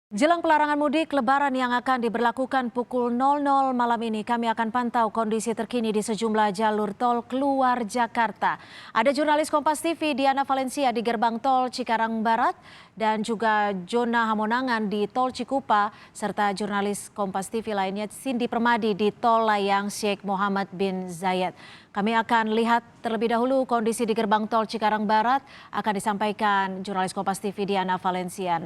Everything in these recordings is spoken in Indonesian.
Jelang pelarangan mudik Lebaran yang akan diberlakukan pukul 00 malam ini, kami akan pantau kondisi terkini di sejumlah jalur tol keluar Jakarta. Ada jurnalis Kompas TV Diana Valencia di gerbang tol Cikarang Barat dan juga Jona Hamonangan di tol Cikupa, serta jurnalis Kompas TV lainnya Cindy Permadi di tol layang Sheikh Mohammed bin Zayed. Kami akan lihat terlebih dahulu kondisi di gerbang tol Cikarang Barat akan disampaikan jurnalis Kompas TV Diana Valencia.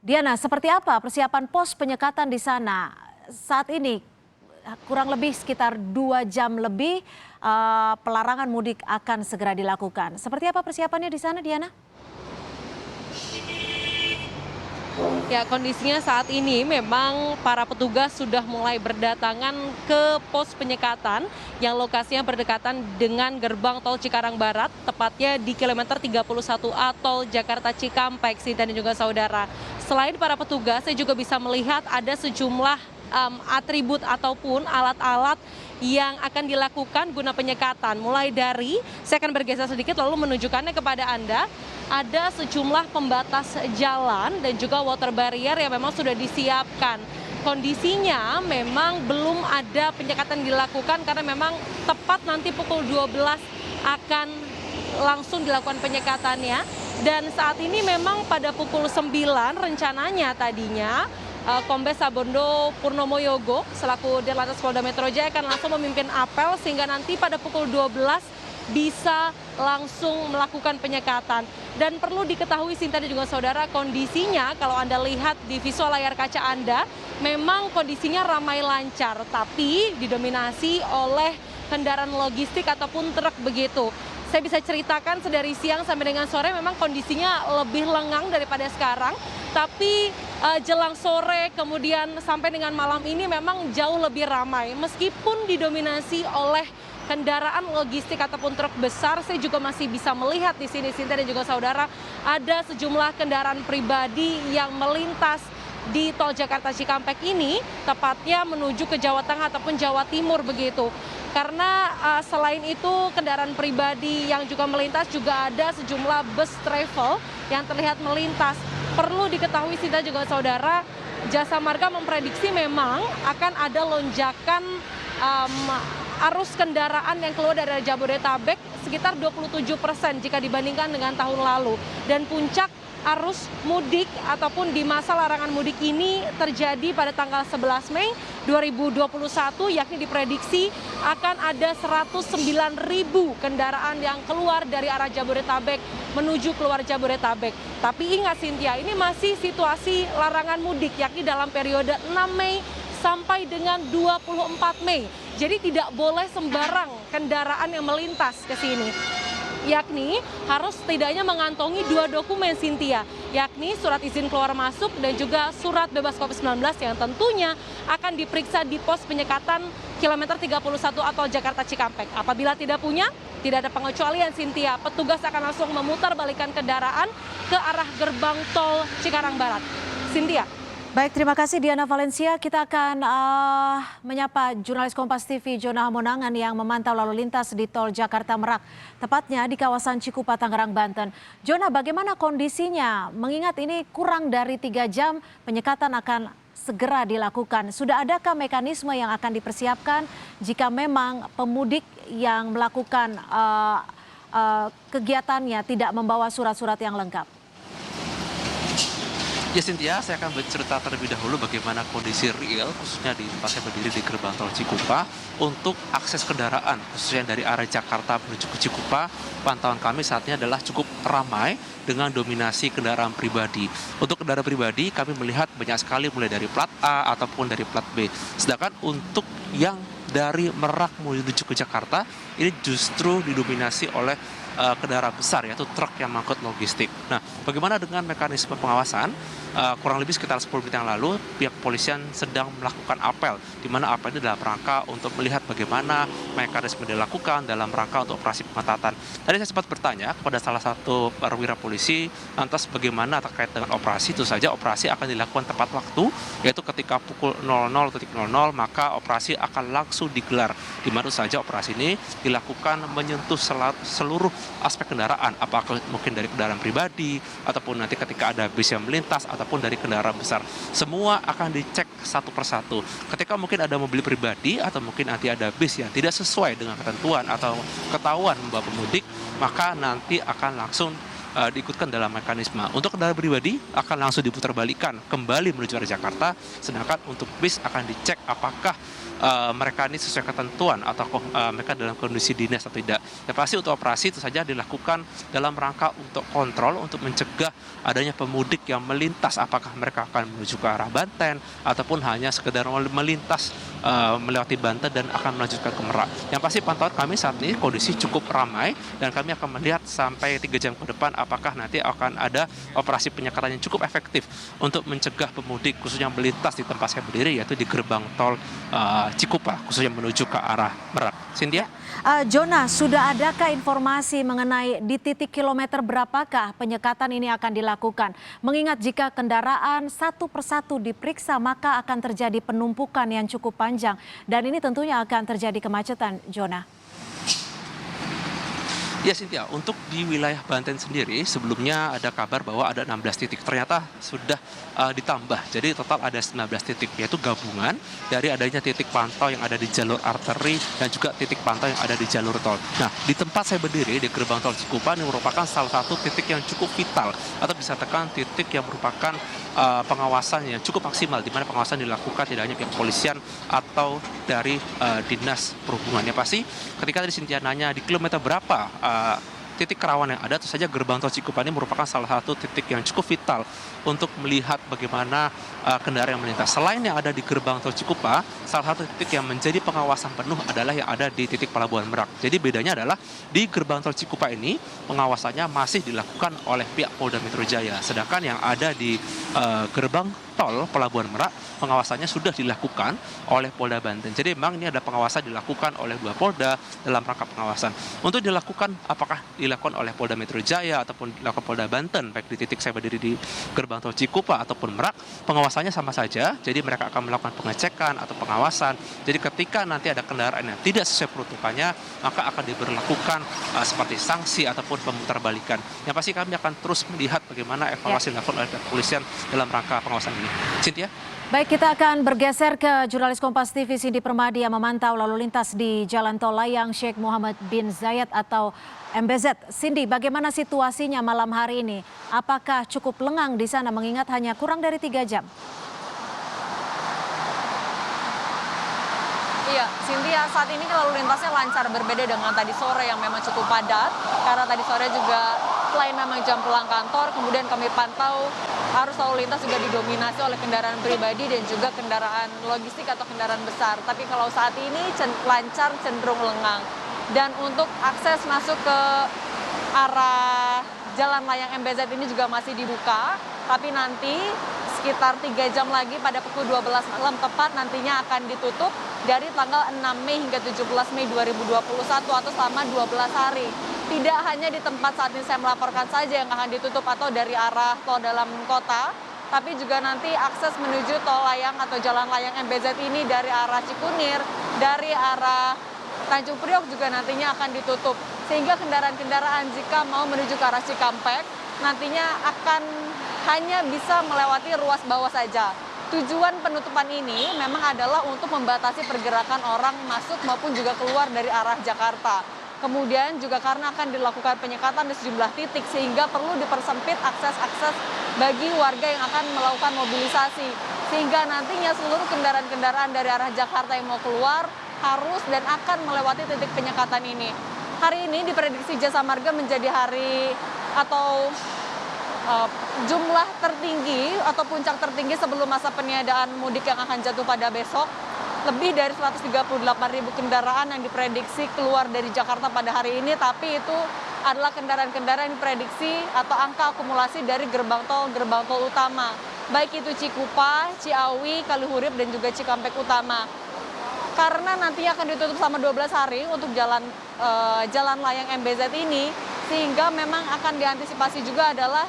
Diana, seperti apa persiapan pos penyekatan di sana? Saat ini kurang lebih sekitar 2 jam lebih pelarangan mudik akan segera dilakukan. Seperti apa persiapannya di sana, Diana? Ya, kondisinya saat ini memang para petugas sudah mulai berdatangan ke pos penyekatan yang lokasinya berdekatan dengan gerbang tol Cikarang Barat, tepatnya di kilometer 31A tol Jakarta Cikampek, Sinta dan juga saudara. Selain para petugas, saya juga bisa melihat ada sejumlah atribut ataupun alat-alat yang akan dilakukan guna penyekatan. Mulai dari, saya akan bergeser sedikit lalu menunjukkannya kepada Anda, ada sejumlah pembatas jalan dan juga water barrier yang memang sudah disiapkan. Kondisinya memang belum ada penyekatan dilakukan karena memang tepat nanti pukul 12 akan langsung dilakukan penyekatannya. Dan saat ini memang pada pukul 9 rencananya tadinya Kombes Sabondo Purnomo Yogo selaku Dirlantas Polda Metro Jaya akan langsung memimpin apel sehingga nanti pada pukul 12 bisa langsung melakukan penyekatan. Dan perlu diketahui Sinta dan juga saudara, kondisinya kalau Anda lihat di visual layar kaca Anda, memang kondisinya ramai lancar, tapi didominasi oleh kendaraan logistik ataupun truk begitu. Saya bisa ceritakan sedari siang sampai dengan sore memang kondisinya lebih lengang daripada sekarang, tapi jelang sore kemudian sampai dengan malam ini memang jauh lebih ramai. Meskipun didominasi oleh kendaraan logistik ataupun truk besar, saya juga masih bisa melihat di sini Sinta dan juga saudara ada sejumlah kendaraan pribadi yang melintas di tol Jakarta Cikampek ini, tepatnya menuju ke Jawa Tengah ataupun Jawa Timur begitu. Karena selain itu kendaraan pribadi yang juga melintas juga ada sejumlah bus travel yang terlihat melintas. Perlu diketahui Sinta juga saudara, Jasa Marga memprediksi memang akan ada lonjakan arus kendaraan yang keluar dari Jabodetabek sekitar 27% jika dibandingkan dengan tahun lalu. Dan puncak arus mudik ataupun di masa larangan mudik ini terjadi pada tanggal 11 Mei 2021, yakni diprediksi akan ada 109.000 kendaraan yang keluar dari arah Jabodetabek menuju keluar Jabodetabek. Tapi ingat Cynthia, ini masih situasi larangan mudik, yakni dalam periode 6 Mei sampai dengan 24 Mei. Jadi tidak boleh sembarang kendaraan yang melintas ke sini. Yakni harus setidaknya mengantongi 2 dokumen Cynthia, yakni surat izin keluar masuk dan juga surat bebas COVID-19 yang tentunya akan diperiksa di pos penyekatan kilometer 31 atau Jakarta Cikampek. Apabila tidak punya, tidak ada pengecualian Cynthia, petugas akan langsung memutar balikan kendaraan ke arah gerbang tol Cikarang Barat. Cynthia. Baik, terima kasih Diana Valencia. Kita akan menyapa jurnalis Kompas TV Jona Hamonangan yang memantau lalu lintas di tol Jakarta Merak, tepatnya di kawasan Cikupa, Tangerang, Banten. Jona, bagaimana kondisinya? Mengingat ini kurang dari 3 jam penyekatan akan segera dilakukan. Sudah adakah mekanisme yang akan dipersiapkan jika memang pemudik yang melakukan kegiatannya tidak membawa surat-surat yang lengkap? Ya Cynthia, saya akan bercerita terlebih dahulu bagaimana kondisi real khususnya di tempat saya berdiri di gerbang tol Cikupa untuk akses kendaraan khususnya dari arah Jakarta menuju ke Cikupa. Pantauan kami saat ini adalah cukup ramai dengan dominasi kendaraan pribadi. Untuk kendaraan pribadi kami melihat banyak sekali mulai dari plat A ataupun dari plat B. Sedangkan untuk yang dari Merak menuju ke Jakarta ini justru didominasi oleh kendaraan besar, yaitu truk yang mengangkut logistik. Nah, bagaimana dengan mekanisme pengawasan? Kurang lebih sekitar 10 menit yang lalu, pihak kepolisian sedang melakukan apel, di mana apel ini dalam rangka untuk melihat bagaimana mekanisme dilakukan dalam rangka untuk operasi pengetatan. Tadi saya sempat bertanya kepada salah satu perwira polisi, lantas bagaimana terkait dengan operasi. Itu saja operasi akan dilakukan tepat waktu, yaitu ketika pukul 00.00 maka operasi akan langsung digelar. Di mana saja operasi ini dilakukan menyentuh seluruh aspek kendaraan, apakah mungkin dari kendaraan pribadi, ataupun nanti ketika ada bis yang melintas, ataupun dari kendaraan besar. Semua akan dicek satu persatu. Ketika mungkin ada mobil pribadi, atau mungkin nanti ada bis yang tidak sesuai dengan ketentuan atau ketahuan membawa pemudik, maka nanti akan langsung diikutkan dalam mekanisme. Untuk kendaraan pribadi akan langsung diputarbalikkan kembali menuju arah Jakarta, sedangkan untuk bis akan dicek apakah mereka ini sesuai ketentuan atau mereka dalam kondisi dinas atau tidak. Ya pasti untuk operasi itu saja dilakukan dalam rangka untuk kontrol, untuk mencegah adanya pemudik yang melintas, apakah mereka akan menuju ke arah Banten ataupun hanya sekedar melintas melewati Banten dan akan melanjutkan ke Merak. Yang pasti pantauan kami saat ini kondisi cukup ramai dan kami akan melihat sampai 3 jam ke depan apakah nanti akan ada operasi penyekatan yang cukup efektif untuk mencegah pemudik khususnya melintas di tempat saya berdiri, yaitu di gerbang tol Cikupa khususnya menuju ke arah Merak. Cynthia? Jona, sudah adakah informasi mengenai di titik kilometer berapakah penyekatan ini akan dilakukan? Mengingat jika kendaraan satu persatu diperiksa maka akan terjadi penumpukan yang cukup panjang dan ini tentunya akan terjadi kemacetan, Jona. Ya Cynthia, untuk di wilayah Banten sendiri sebelumnya ada kabar bahwa ada 16 titik. Ternyata sudah ditambah, jadi total ada 19 titik, yaitu gabungan dari adanya titik pantau yang ada di jalur arteri dan juga titik pantau yang ada di jalur tol. Nah, di tempat saya berdiri di gerbang tol Cikupa ini merupakan salah satu titik yang cukup vital atau bisa tekan titik yang merupakan pengawasan yang cukup maksimal, di mana pengawasan dilakukan tidak hanya pihak kepolisian atau dari dinas perhubungan. Ya pasti ketika tadi Cynthia nanya di kilometer berapa titik kerawan yang ada, tentu saja gerbang tol Cikupa ini merupakan salah satu titik yang cukup vital untuk melihat bagaimana kendaraan yang melintas. Selain yang ada di gerbang tol Cikupa, salah satu titik yang menjadi pengawasan penuh adalah yang ada di titik Pelabuhan Merak. Jadi bedanya adalah di gerbang tol Cikupa ini pengawasannya masih dilakukan oleh pihak Polda Metro Jaya, sedangkan yang ada di gerbang tol Pelabuhan Merak pengawasannya sudah dilakukan oleh Polda Banten. Jadi memang ini ada pengawasan dilakukan oleh dua Polda dalam rangka pengawasan. Untuk dilakukan apakah dilakukan oleh Polda Metro Jaya ataupun dilakukan Polda Banten, baik di titik saya berdiri di gerbang tol Cikupa ataupun Merak, pengawasannya sama saja. Jadi mereka akan melakukan pengecekan atau pengawasan. Jadi ketika nanti ada kendaraan yang tidak sesuai peruntukannya, maka akan diberlakukan seperti sanksi ataupun pemutarbalikan. Yang pasti kami akan terus melihat bagaimana evaluasi dilakukan oleh kepolisian dalam rangka pengawasan ini. Cynthia? Baik, kita akan bergeser ke jurnalis Kompas TV Cindy Permadi yang memantau lalu lintas di Jalan Tol Layang Sheikh Muhammad bin Zayed atau MBZ. Cindy, bagaimana situasinya malam hari ini? Apakah cukup lengang di sana mengingat hanya kurang dari 3 jam? Iya, Cynthia, saat ini lalu lintasnya lancar, berbeda dengan tadi sore yang memang cukup padat. Karena tadi sore juga selain memang jam pulang kantor, kemudian kami pantau arus lalu lintas juga didominasi oleh kendaraan pribadi dan juga kendaraan logistik atau kendaraan besar. Tapi kalau saat ini lancar, cenderung lengang. Dan untuk akses masuk ke arah Jalan Layang MBZ ini juga masih dibuka. Tapi nanti sekitar 3 jam lagi pada pukul 12 malam tepat nantinya akan ditutup dari tanggal 6 Mei hingga 17 Mei 2021 atau selama 12 hari. Tidak hanya di tempat saat ini saya melaporkan saja yang akan ditutup atau dari arah tol dalam kota, tapi juga nanti akses menuju tol layang atau jalan layang MBZ ini dari arah Cikunir, dari arah Tanjung Priok juga nantinya akan ditutup. Sehingga kendaraan-kendaraan jika mau menuju ke arah Cikampek nantinya akan hanya bisa melewati ruas bawah saja. Tujuan penutupan ini memang adalah untuk membatasi pergerakan orang masuk maupun juga keluar dari arah Jakarta. Kemudian juga karena akan dilakukan penyekatan di sejumlah titik sehingga perlu dipersempit akses-akses bagi warga yang akan melakukan mobilisasi. Sehingga nantinya seluruh kendaraan-kendaraan dari arah Jakarta yang mau keluar harus dan akan melewati titik penyekatan ini. Hari ini diprediksi Jasa Marga menjadi hari atau jumlah tertinggi atau puncak tertinggi sebelum masa peniadaan mudik yang akan jatuh pada besok. Lebih dari 138.000 kendaraan yang diprediksi keluar dari Jakarta pada hari ini, tapi itu adalah kendaraan-kendaraan yang diprediksi atau angka akumulasi dari gerbang tol utama. Baik itu Cikupa, Ciawi, Kalihurip, dan juga Cikampek Utama. Karena nantinya akan ditutup selama 12 hari untuk jalan layang MBZ ini, sehingga memang akan diantisipasi juga adalah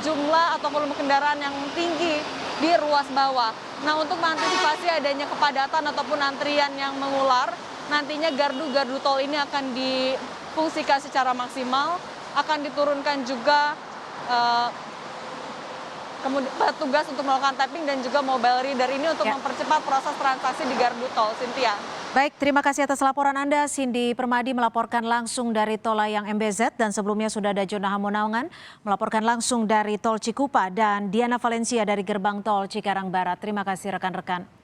jumlah atau volume kendaraan yang tinggi di ruas bawah. Nah, untuk mengantisipasi adanya kepadatan ataupun antrian yang mengular, nantinya gardu-gardu tol ini akan difungsikan secara maksimal, akan diturunkan juga kemudian petugas untuk melakukan tapping dan juga mobile reader ini untuk mempercepat proses transaksi di gardu tol. Cynthia. Baik, terima kasih atas laporan Anda. Cindy Permadi melaporkan langsung dari Tol Layang MBZ dan sebelumnya sudah ada Jona Hamonangan melaporkan langsung dari Tol Cikupa dan Diana Valencia dari Gerbang Tol Cikarang Barat. Terima kasih rekan-rekan.